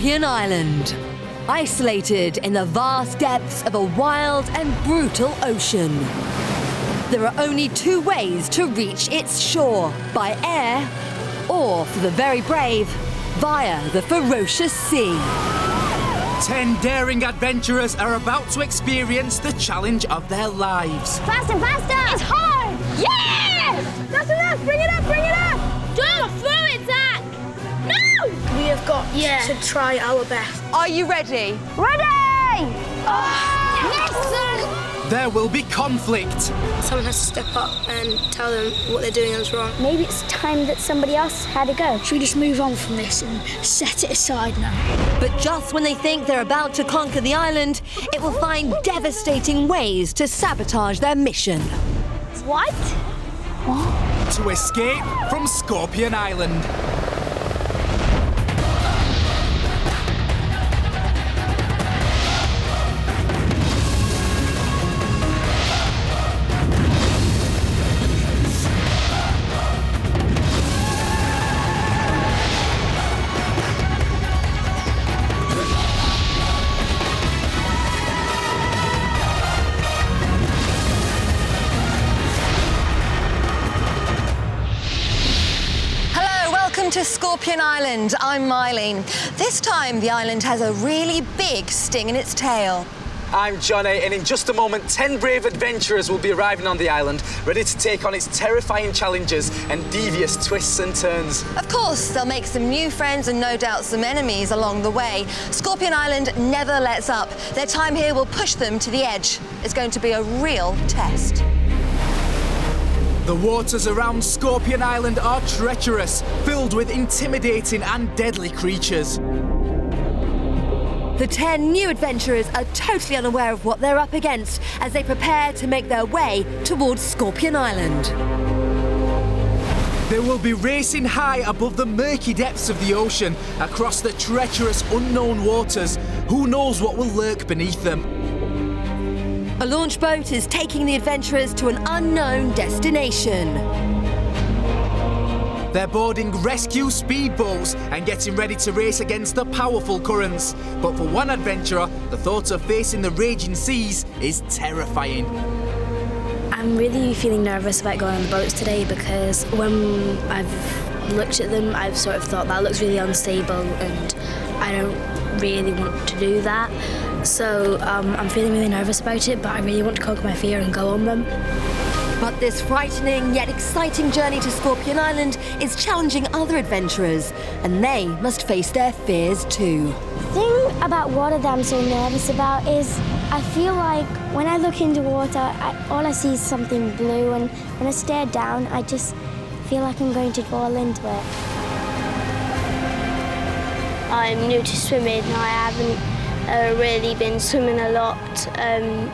Scorpion Island. Isolated in the vast depths of a wild and brutal ocean. There are only two ways to reach its shore, by air or, for the very brave, via the ferocious sea. 10 daring adventurers are about to experience the challenge of their lives. Faster, faster! It's hard! Yes! That's enough! Bring it up, bring it up! Don't throw it, Zach! No! We have got to try our best. Are you ready? Ready! Yes, sir! There will be conflict. Someone has to step up and tell them what they're doing is wrong. Maybe it's time that somebody else had a go. Should we just move on from this and set it aside now? But just when they think they're about to conquer the island, it will find devastating ways to sabotage their mission. What? To escape from Scorpion Island. Welcome to Scorpion Island. I'm Mylene. This time, the island has a really big sting in its tail. I'm Johnny, and in just a moment, 10 brave adventurers will be arriving on the island, ready to take on its terrifying challenges and devious twists and turns. Of course, they'll make some new friends and no doubt some enemies along the way. Scorpion Island never lets up. Their time here will push them to the edge. It's going to be a real test. The waters around Scorpion Island are treacherous, filled with intimidating and deadly creatures. The 10 new adventurers are totally unaware of what they're up against as they prepare to make their way towards Scorpion Island. They will be racing high above the murky depths of the ocean, across the treacherous unknown waters. Who knows what will lurk beneath them? A launch boat is taking the adventurers to an unknown destination. They're boarding rescue speedboats and getting ready to race against the powerful currents. But for one adventurer, the thought of facing the raging seas is terrifying. I'm really feeling nervous about going on the boats today because when I've looked at them, I've sort of thought that looks really unstable and I don't really want to do that. So I'm feeling really nervous about it, but I really want to conquer my fear and go on them. But this frightening yet exciting journey to Scorpion Island is challenging other adventurers, and they must face their fears too. The thing about water that I'm so nervous about is I feel like when I look into water, all I see is something blue, and when I stare down, I just feel like I'm going to fall into it. I'm new to swimming. I haven't really been swimming a lot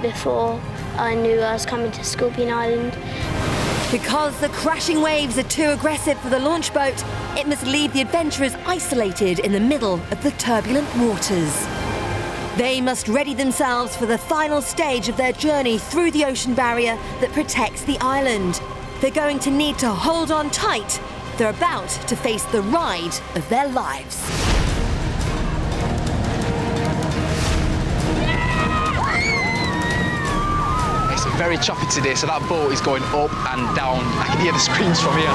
before I knew I was coming to Scorpion Island. Because the crashing waves are too aggressive for the launch boat, it must leave the adventurers isolated in the middle of the turbulent waters. They must ready themselves for the final stage of their journey through the ocean barrier that protects the island. They're going to need to hold on tight. They're about to face the ride of their lives. It's very choppy today, so that boat is going up and down. I can hear the screams from here.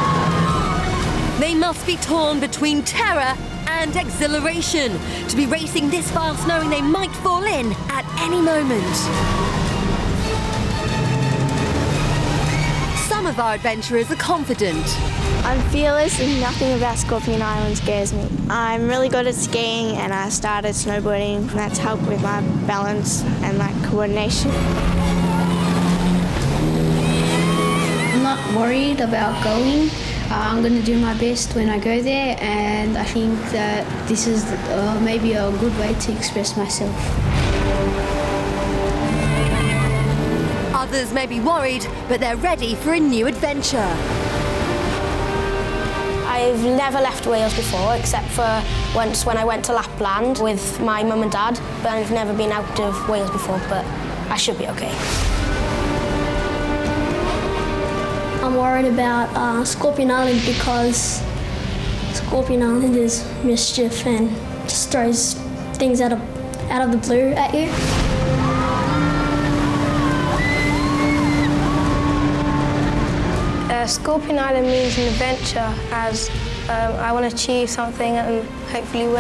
They must be torn between terror and exhilaration to be racing this fast knowing they might fall in at any moment. Some of our adventurers are confident. I'm fearless and nothing about Scorpion Island scares me. I'm really good at skiing and I started snowboarding, and that's helped with my balance and my coordination. I'm not worried about going. I'm going to do my best when I go there, and I think that this is maybe a good way to express myself. Others may be worried, but they're ready for a new adventure. I've never left Wales before, except for once when I went to Lapland with my mum and dad, but I've never been out of Wales before, but I should be okay. I'm worried about Scorpion Island because Scorpion Island is mischief and just throws things out of the blue at you. Scorpion Island means an adventure, as I want to achieve something and hopefully win.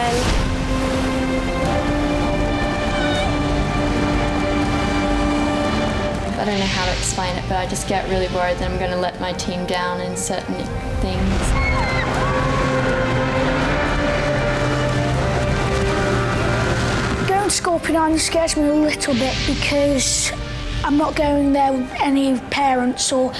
I don't know how to explain it, but I just get really worried that I'm going to let my team down in certain things. Going to Scorpion Island scares me a little bit because I'm not going there with any parents, or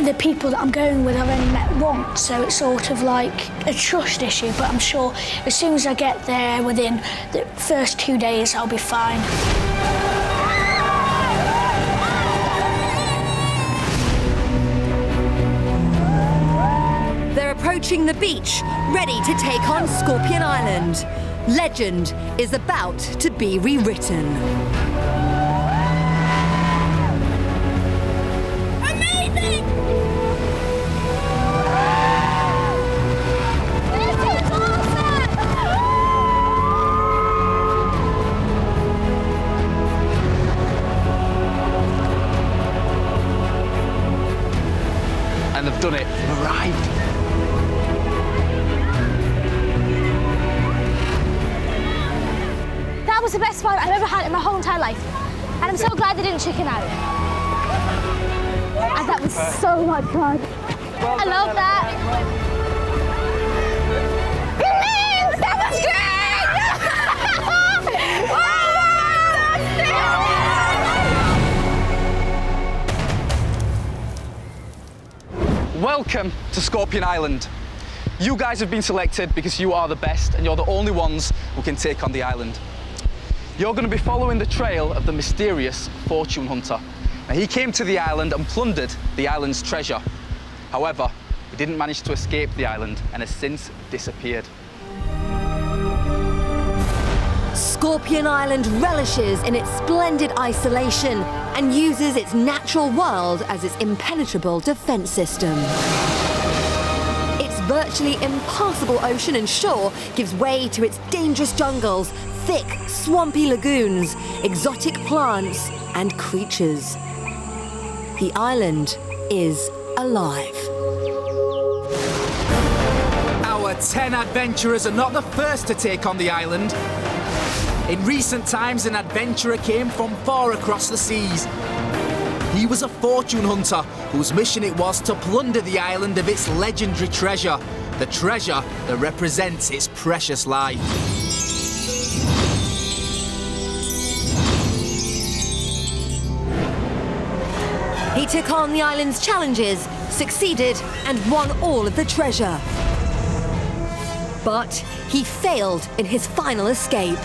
the people that I'm going with I've only met once, so it's sort of like a trust issue, but I'm sure as soon as I get there within the first 2 days I'll be fine. They're approaching the beach, ready to take on Scorpion Island. Legend is about to be rewritten. Amazing! This is awesome! And they've done it. They've arrived. That was the best fun I've ever had in my whole entire life. And I'm so glad they didn't chicken out. And that was so much fun. I love that. That was great! Welcome to Scorpion Island. You guys have been selected because you are the best and you're the only ones who can take on the island. You're going to be following the trail of the mysterious fortune hunter. Now, he came to the island and plundered the island's treasure. However, he didn't manage to escape the island and has since disappeared. Scorpion Island relishes in its splendid isolation and uses its natural world as its impenetrable defense system. Its virtually impassable ocean and shore gives way to its dangerous jungles, thick, swampy lagoons, exotic plants and creatures. The island is alive. Our 10 adventurers are not the first to take on the island. In recent times, an adventurer came from far across the seas. He was a fortune hunter whose mission it was to plunder the island of its legendary treasure, the treasure that represents its precious life. He took on the island's challenges, succeeded, and won all of the treasure. But he failed in his final escape.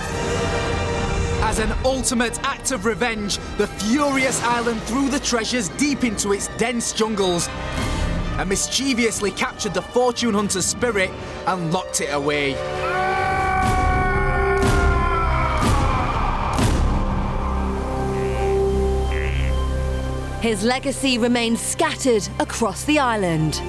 As an ultimate act of revenge, the furious island threw the treasures deep into its dense jungles and mischievously captured the fortune hunter's spirit and locked it away. His legacy remains scattered across the island.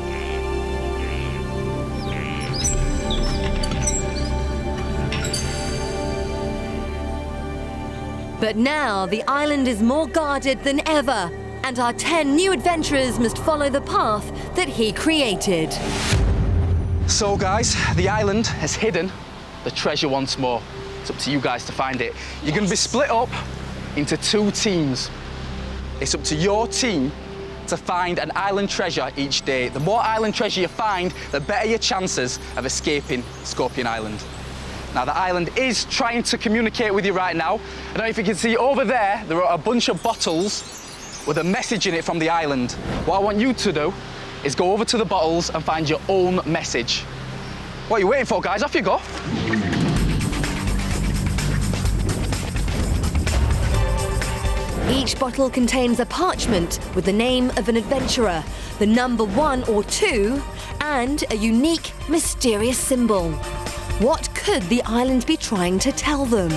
But now the island is more guarded than ever, and our 10 new adventurers must follow the path that he created. So guys, the island has hidden the treasure once more. It's up to you guys to find it. You're going to be split up into 2 teams. It's up to your team to find an island treasure each day. The more island treasure you find, the better your chances of escaping Scorpion Island. Now, the island is trying to communicate with you right now. I don't know if you can see over there, there are a bunch of bottles with a message in it from the island. What I want you to do is go over to the bottles and find your own message. What are you waiting for, guys? Off you go. Each bottle contains a parchment with the name of an adventurer, the number 1 or 2, and a unique, mysterious symbol. What could the island be trying to tell them?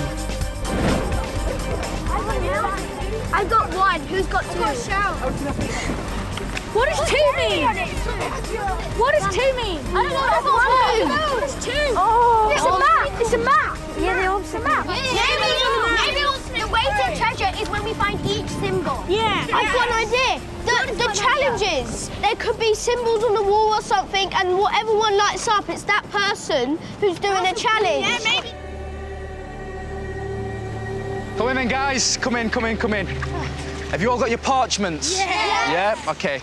I've got 1. Who's got 2? What does 2 mean? What does 2 mean? I don't know. I've got 1. What is 2? Oh, it's a map. It's a map. Yeah, the ultimate map. Maybe the weighted treasure is when we find each symbol. Yeah. I've got an idea. The challenges. There could be symbols on the wall or something, and whatever one lights up, it's that person who's doing the challenge. Yeah, maybe. Come in then, guys. Come in. Have you all got your parchments? Yeah. Yeah? OK.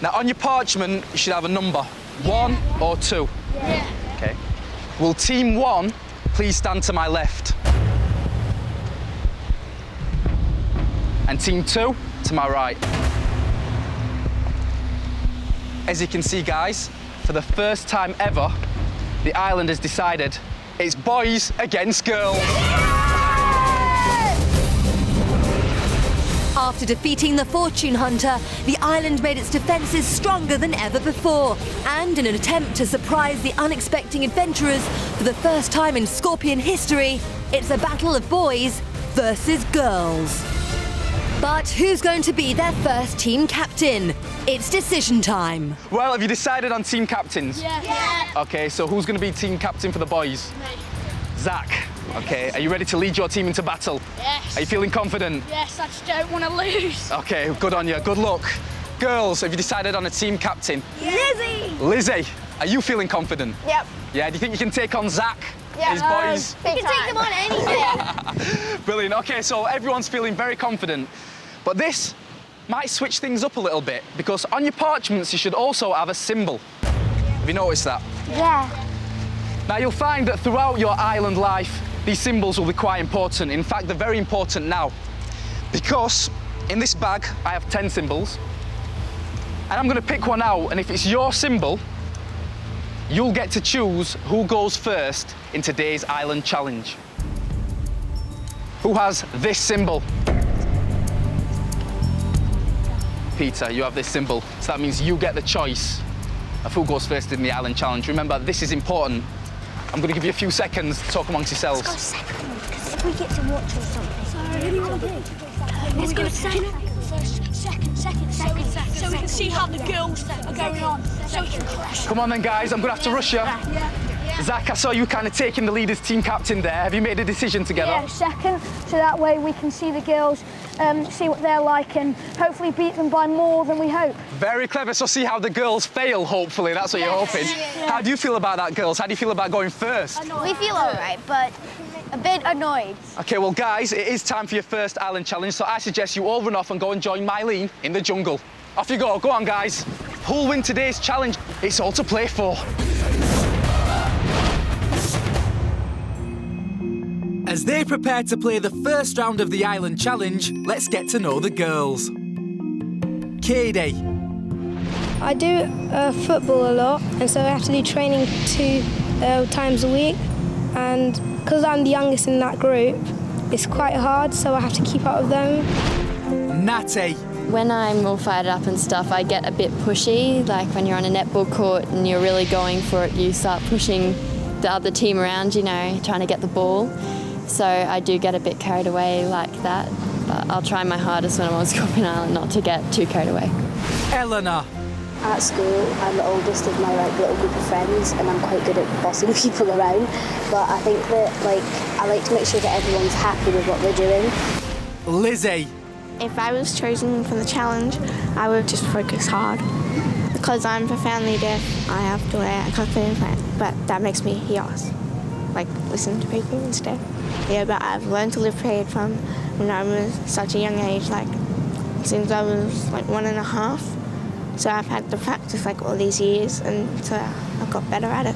Now, on your parchment, you should have a number. 1 or 2. Yeah. OK. Will team 1 please stand to my left? And team 2 to my right. As you can see, guys, for the first time ever, the island has decided it's boys against girls. After defeating the fortune hunter, the island made its defences stronger than ever before. And in an attempt to surprise the unexpecting adventurers, for the first time in Scorpion history, it's a battle of boys versus girls. But who's going to be their first team captain? It's decision time. Well, have you decided on team captains? Yeah. OK, so who's going to be team captain for the boys? Me. Zach. OK, are you ready to lead your team into battle? Yes. Are you feeling confident? Yes, I just don't want to lose. OK, good on you. Good luck. Girls, have you decided on a team captain? Lizzie. Lizzie, are you feeling confident? Yep. Yeah, do you think you can take on Zach? Yeah. His boys? You can take them on anything. Brilliant. OK, so everyone's feeling very confident. But this might switch things up a little bit, because on your parchments you should also have a symbol. Have you noticed that? Yeah. Now, you'll find that throughout your island life, these symbols will be quite important. In fact, they're very important now. Because in this bag, I have 10 symbols. And I'm going to pick one out, and if it's your symbol, you'll get to choose who goes first in today's island challenge. Who has this symbol? Peter, you have this symbol. So that means you get the choice of who goes first in the island challenge. Remember, this is important. I'm going to give you a few seconds to talk amongst yourselves. Let's go second, because if we get to watch or something. So, what do you want to do? Let's go second. Second. So we can see how the girls are going on. So we can crash. Come on then, guys, I'm going to have to rush you. Yeah. Zach, I saw you kind of taking the lead as team captain there. Have you made a decision together? Yeah, second, so that way we can see the girls, see what they're like, and hopefully beat them by more than we hope. Very clever. So see how the girls fail, hopefully. That's what you're hoping. Yeah. How do you feel about that, girls? How do you feel about going first? We feel all right, but a bit annoyed. OK, well, guys, it is time for your first island challenge, so I suggest you all run off and go and join Mylene in the jungle. Off you go. Go on, guys. Who'll win today's challenge? It's all to play for. As they prepare to play the first round of the Island Challenge, let's get to know the girls. Katie. I do football a lot, and so I have to do training 2 times a week. And because I'm the youngest in that group, it's quite hard, so I have to keep up with them. Natty. When I'm all fired up and stuff, I get a bit pushy. Like when you're on a netball court and you're really going for it, you start pushing the other team around, you know, trying to get the ball. So I do get a bit carried away like that, but I'll try my hardest when I'm on Scorpion Island not to get too carried away. Eleanor. At school, I'm the oldest of my little group of friends, and I'm quite good at bossing people around. But I think that I like to make sure that everyone's happy with what they're doing. Lizzie. If I was chosen for the challenge, I would just focus hard. Because I'm profoundly deaf, I have to wear a cochlear implant, but that makes me hears. Like, listen to people instead. Yeah, but I've learned to live prayed from when I was such a young age, like since I was like 1.5. So I've had to practice like all these years, and so I've got better at it.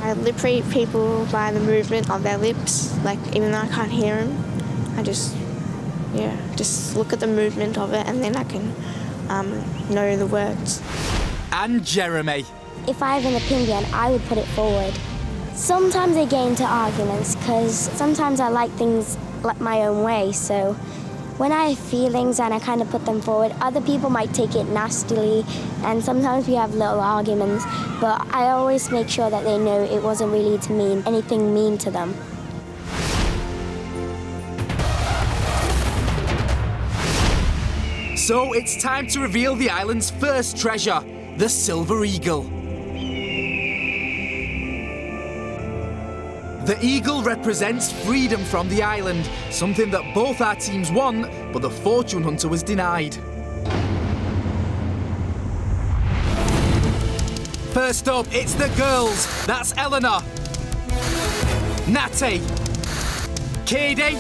I lip read people by the movement of their lips, like even though I can't hear them, I just look at the movement of it, and then I can know the words. And Jeremy. If I have an opinion, I would put it forward. Sometimes I get into arguments because sometimes I like things like my own way, so when I have feelings and I kind of put them forward, other people might take it nastily, and sometimes we have little arguments, but I always make sure that they know it wasn't really to mean anything mean to them. So it's time to reveal the island's first treasure, the Silver Eagle. The eagle represents freedom from the island, something that both our teams want, but the fortune hunter was denied. First up, it's the girls. That's Eleanor, Natty, Katie,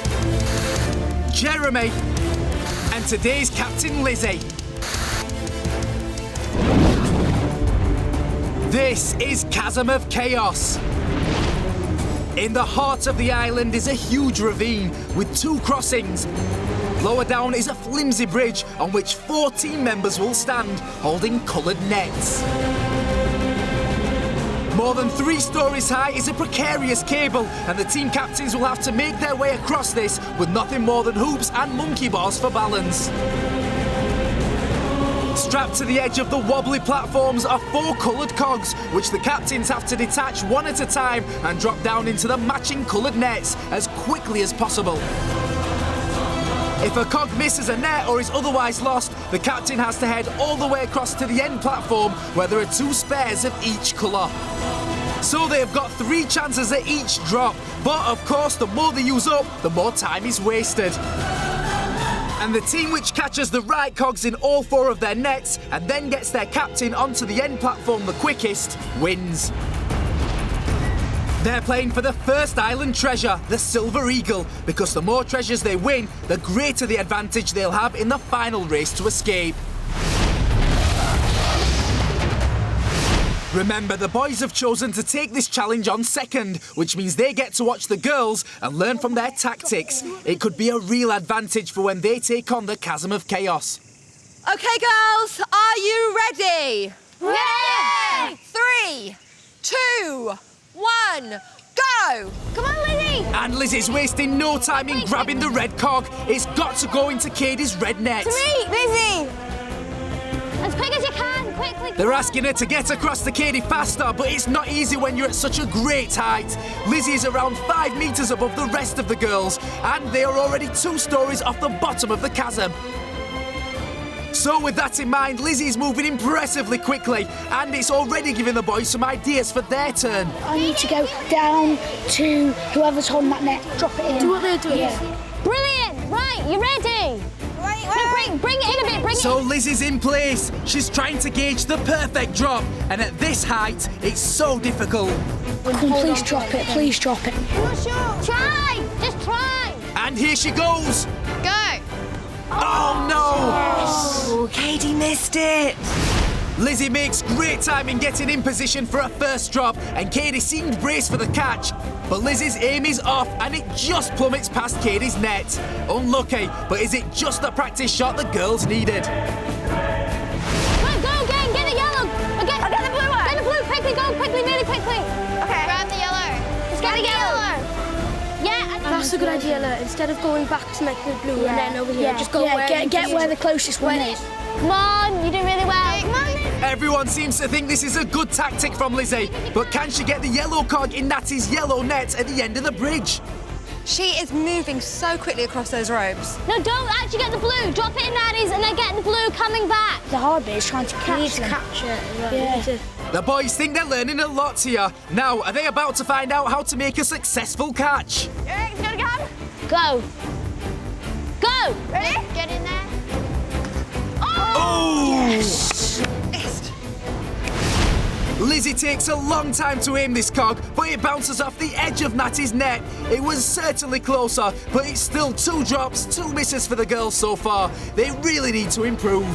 Jeremy, and today's captain, Lizzie. This is Chasm of Chaos. In the heart of the island is a huge ravine with 2 crossings. Lower down is a flimsy bridge on which 4 team members will stand, holding coloured nets. More than 3 stories high is a precarious cable, and the team captains will have to make their way across this with nothing more than hoops and monkey bars for balance. Strapped to the edge of the wobbly platforms are 4 coloured cogs, which the captains have to detach one at a time and drop down into the matching coloured nets as quickly as possible. If a cog misses a net or is otherwise lost, the captain has to head all the way across to the end platform where there are 2 spares of each colour. So they've got 3 chances at each drop, but of course the more they use up, the more time is wasted. And the team which catches the right cogs in all 4 of their nets and then gets their captain onto the end platform the quickest wins. They're playing for the first island treasure, the Silver Eagle, because the more treasures they win, the greater the advantage they'll have in the final race to escape. Remember, the boys have chosen to take this challenge on second, which means they get to watch the girls and learn from their tactics. It could be a real advantage for when they take on the Chasm of Chaos. OK, girls, are you ready? Yeah! 3, 2, 1, go! Come on, Lizzie! And Lizzie's wasting no time in grabbing the red cog. It's got to go into Katie's red net. To me, Lizzie! As quick as you can, quickly. They're asking her to get across to Katie faster, but it's not easy when you're at such a great height. Lizzie's around 5 metres above the rest of the girls, and they are already 2 stories off the bottom of the chasm. So with that in mind, Lizzie's moving impressively quickly, and it's already giving the boys some ideas for their turn. I need to go down to whoever's holding that net, drop it in. Do what they're doing. Yeah. Brilliant! Right, you ready? Bring it in a bit, bring it in. So Lizzie's in place. She's trying to gauge the perfect drop, and at this height, it's so difficult. Please drop it, please drop it. I'm not sure. Try! Just try! And here she goes. Go! Oh no! Oh, Katie missed it. Lizzie makes great time in getting in position for her first drop, and Katie seemed braced for the catch. But Lizzie's aim is off, and it just plummets past Katie's net. Unlucky, but is it just the practice shot the girls needed? Come on, go again, get the yellow. Okay, I'll get the blue one. Get the blue, quickly, go quickly, really quickly. Okay. Grab the yellow. Just get the yellow. Yeah. That's a good idea, look. Instead of going back to make the blue and then over here, just go get where the closest one is. Come on, you do really well. Come on. Everyone seems to think this is a good tactic from Lizzie, but can she get the yellow cog in Natty's yellow net at the end of the bridge? She is moving so quickly across those ropes. No, don't actually get the blue. Drop it in Natty's and then get the blue coming back. The hard bit is trying to catch them. Capture it. Yeah. The boys think they're learning a lot here. Now, are they about to find out how to make a successful catch? Yeah, it's gonna come. Go. Go. Ready? Get in there. Oh! Yes. Lizzie takes a long time to aim this cog, but it bounces off the edge of Natty's net. It was certainly closer, but it's still 2 drops, 2 misses for the girls so far. They really need to improve.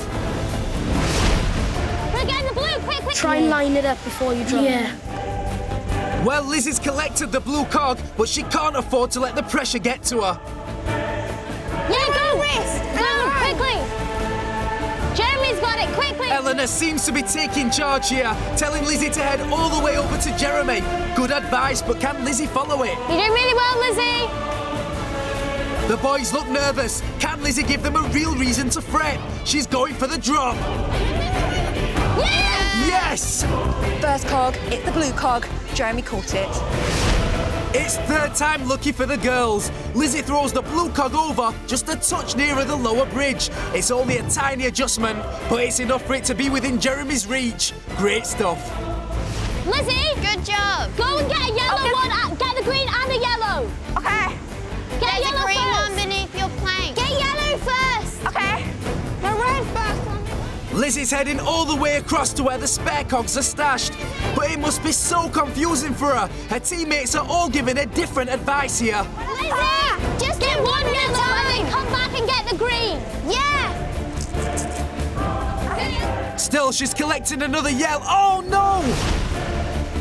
We're getting the blue, quick. Try and line it up before you drop it. Well, Lizzie's collected the blue cog, but she can't afford to let the pressure get to her. Yeah, go. Go, quickly. Jeremy's got it, quickly. Eleanor seems to be taking charge here, telling Lizzie to head all the way over to Jeremy. Good advice, but can Lizzie follow it? You're doing really well, Lizzie. The boys look nervous. Can Lizzie give them a real reason to fret? She's going for the drop. Yeah! Yes! First cog, it's the blue cog. Jeremy caught it. It's third time lucky for the girls. Lizzie throws the blue cog over just a touch nearer the lower bridge. It's only a tiny adjustment, but it's enough for it to be within Jeremy's reach. Great stuff. Lizzie! Good job. Go and get a yellow one. Get the green and a yellow. Okay. Get There's yellow a green first. one beneath your plank. Get yellow first. Okay. The red first. Lizzie's heading all the way across to where the spare cogs are stashed. But it must be so confusing for her. Her teammates are all giving her different advice here. Lizzie! Just get one yellow and then come back and get the green. Yeah. Still, she's collecting another yell. Oh no!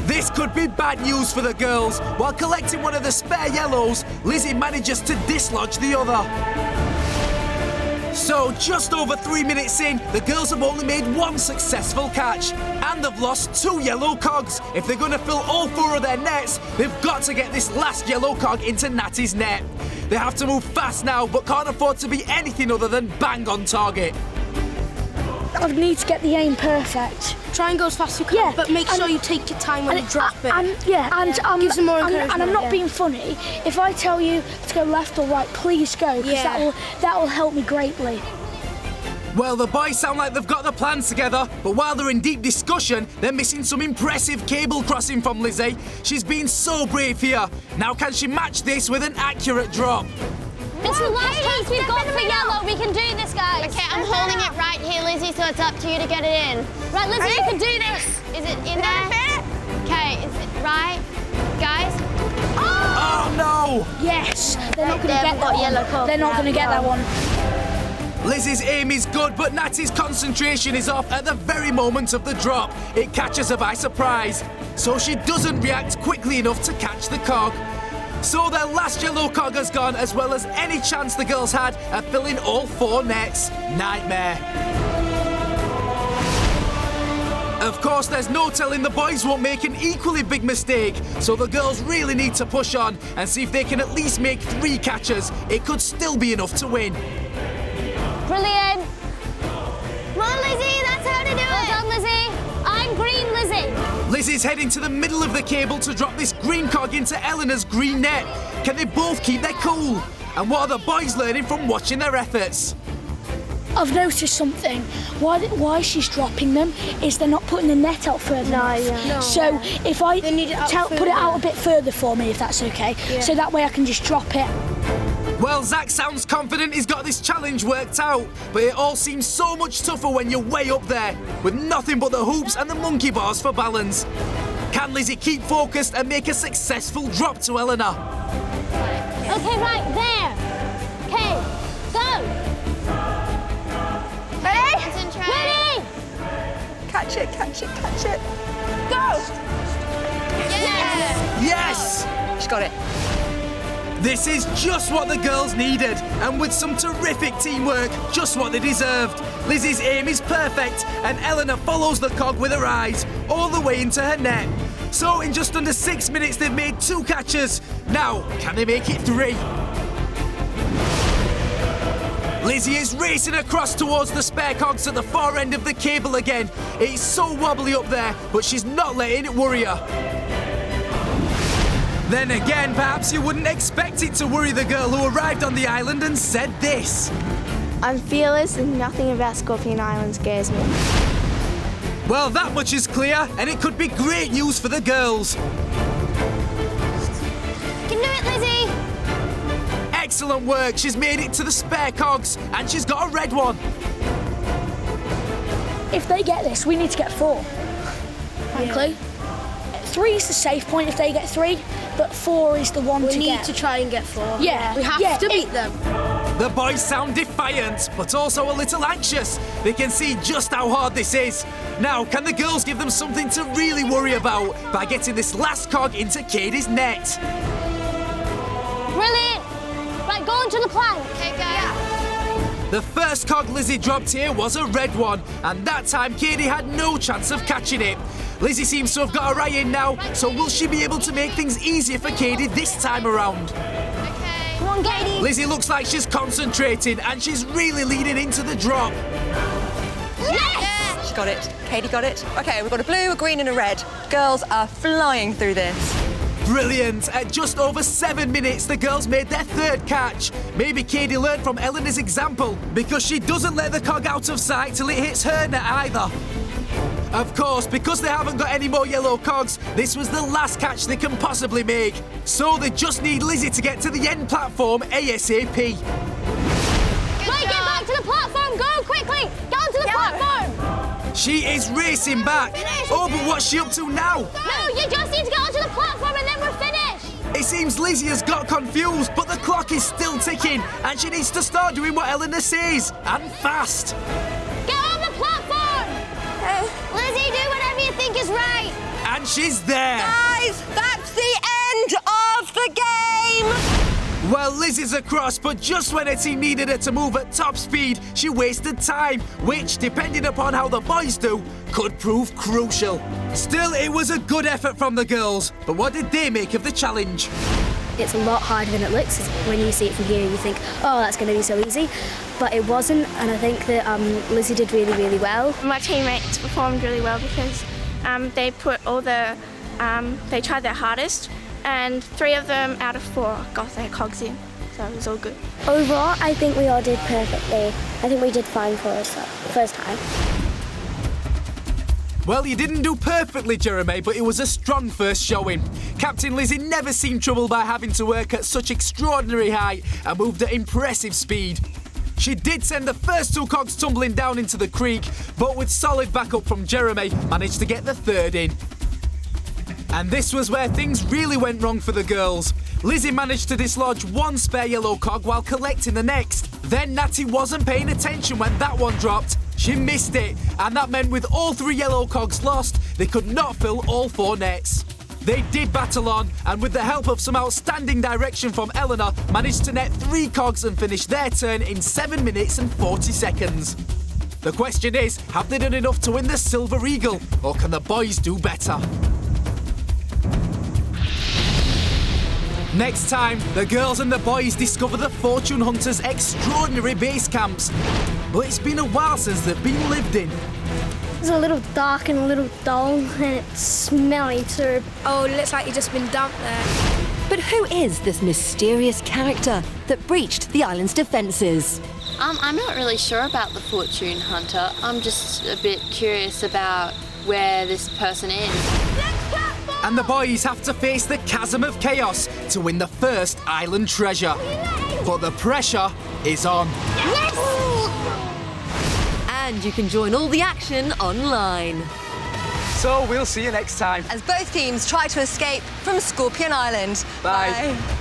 This could be bad news for the girls. While collecting one of the spare yellows, Lizzie manages to dislodge the other. So, just over 3 minutes in, the girls have only made one successful catch. And they've lost 2 yellow cogs. If they're going to fill all 4 of their nets, they've got to get this last yellow cog into Natty's net. They have to move fast now, but can't afford to be anything other than bang on target. I need to get the aim perfect. Try and go as fast as you can, but make sure you take your time when you drop it. Gives them more encouragement. And I'm not being funny. If I tell you to go left or right, please go, because that will help me greatly. Well, the boys sound like they've got the plans together, but while they're in deep discussion, they're missing some impressive cable crossing from Lizzie. She's been so brave here. Now can she match this with an accurate drop? This is the last chance we've got for yellow. We can do this, guys. Okay, I'm holding it right here, Lizzie, so it's up to you to get it in. Right, Lizzie, you can do this. Is it in there? Okay, is it right? Guys? Oh no! Yes! They're not going to get that one. They're not going to get that one. Lizzie's aim is good, but Natty's concentration is off at the very moment of the drop. It catches her by surprise, so she doesn't react quickly enough to catch the cog. So their last yellow cog has gone, as well as any chance the girls had at filling all 4 nets. Nightmare. Of course, there's no telling the boys won't make an equally big mistake, so the girls really need to push on and see if they can at least make 3 catches. It could still be enough to win. Brilliant. Come on, Lizzie, that's how to do it. Well done, Lizzie. I'm green, Lizzie. Lizzie's heading to the middle of the cable to drop this green cog into Eleanor's green net. Can they both keep their cool? And what are the boys learning from watching their efforts? I've noticed something. Why she's dropping them is they're not putting the net out further enough. So if I put it out a bit further for me, if that's okay, so that way I can just drop it. Well, Zach sounds confident he's got this challenge worked out, but it all seems so much tougher when you're way up there, with nothing but the hoops and the monkey bars for balance. Can Lizzie keep focused and make a successful drop to Eleanor? Okay, right, there. Okay, go. Ready? Concentrate. Ready? Catch it, catch it, catch it. Go! Yes! Yes! She's got it. This is just what the girls needed, and with some terrific teamwork, just what they deserved. Lizzie's aim is perfect, and Eleanor follows the cog with her eyes, all the way into her net. So in just under 6 minutes, they've made 2 catches. Now, can they make it 3? Lizzie is racing across towards the spare cogs at the far end of the cable again. It's so wobbly up there, but she's not letting it worry her. Then again, perhaps you wouldn't expect it to worry the girl who arrived on the island and said this. I'm fearless and nothing about Scorpion Island scares me. Well, that much is clear, and it could be great news for the girls. You can do it, Lizzie! Excellent work. She's made it to the spare cogs, and she's got a red one. If they get this, we need to get 4. Frankly. 3 is the safe point if they get 3, but 4 is the one to get. We need to try and get 4. Yeah. We have to beat them. The boys sound defiant, but also a little anxious. They can see just how hard this is. Now, can the girls give them something to really worry about by getting this last cog into Katie's net? Brilliant. Right, go onto the plank. Okay, go. The first cog Lizzie dropped here was a red one, and that time Katie had no chance of catching it. Lizzie seems to have got her eye in now, so will she be able to make things easier for Katie this time around? Okay. Come on, Katie. Lizzie looks like she's concentrating, and she's really leaning into the drop. Yes! She got it. Katie got it. Okay, we've got a blue, a green and a red. Girls are flying through this. Brilliant. At just over 7 minutes, the girls made their 3rd catch. Maybe Katie learned from Eleanor's example, because she doesn't let the cog out of sight till it hits her net either. Of course, because they haven't got any more yellow cogs, this was the last catch they can possibly make. So they just need Lizzie to get to the end platform ASAP. Right, get back to the platform, go quickly! Get onto the platform! She is racing back. Oh, but what's she up to now? No, you just need to get onto the platform and then we're finished! It seems Lizzie has got confused, but the clock is still ticking, and she needs to start doing what Eleanor says, and fast. Get on the platform! Lizzie, do whatever you think is right! And she's there. Guys, that's the end of the game! Well, Lizzie's across, but just when her team needed her to move at top speed, she wasted time, which, depending upon how the boys do, could prove crucial. Still, it was a good effort from the girls, but what did they make of the challenge? It's a lot harder than it looks. When you see it from here, you think, oh, that's going to be so easy. But it wasn't, and I think that Lizzie did really, really well. My teammates performed really well because they put all the, they tried their hardest, and 3 of them out of 4 got their cogs in, so it was all good. Overall, I think we all did perfectly. I think we did fine for us first time. Well, you didn't do perfectly, Jeremy, but it was a strong first showing. Captain Lizzie never seemed troubled by having to work at such extraordinary height and moved at impressive speed. She did send the first 2 cogs tumbling down into the creek, but with solid backup from Jeremy, managed to get the 3rd in. And this was where things really went wrong for the girls. Lizzie managed to dislodge 1 spare yellow cog while collecting the next. Then Natty wasn't paying attention when that one dropped. She missed it, and that meant with all 3 yellow cogs lost, they could not fill all 4 nets. They did battle on, and with the help of some outstanding direction from Eleanor, managed to net 3 cogs and finish their turn in 7 minutes and 40 seconds. The question is, have they done enough to win the Silver Eagle, or can the boys do better? Next time, the girls and the boys discover the Fortune Hunters' extraordinary base camps. But it's been a while since they've been lived in. It's a little dark and a little dull, and it's smelly too. Oh, it looks like you've just been dumped there. But who is this mysterious character that breached the island's defences? I'm not really sure about the Fortune Hunter. I'm just a bit curious about where this person is. And the boys have to face the Chasm of Chaos to win the first island treasure. But the pressure is on. Yes! And you can join all the action online. So we'll see you next time. As both teams try to escape from Scorpion Island. Bye. Bye.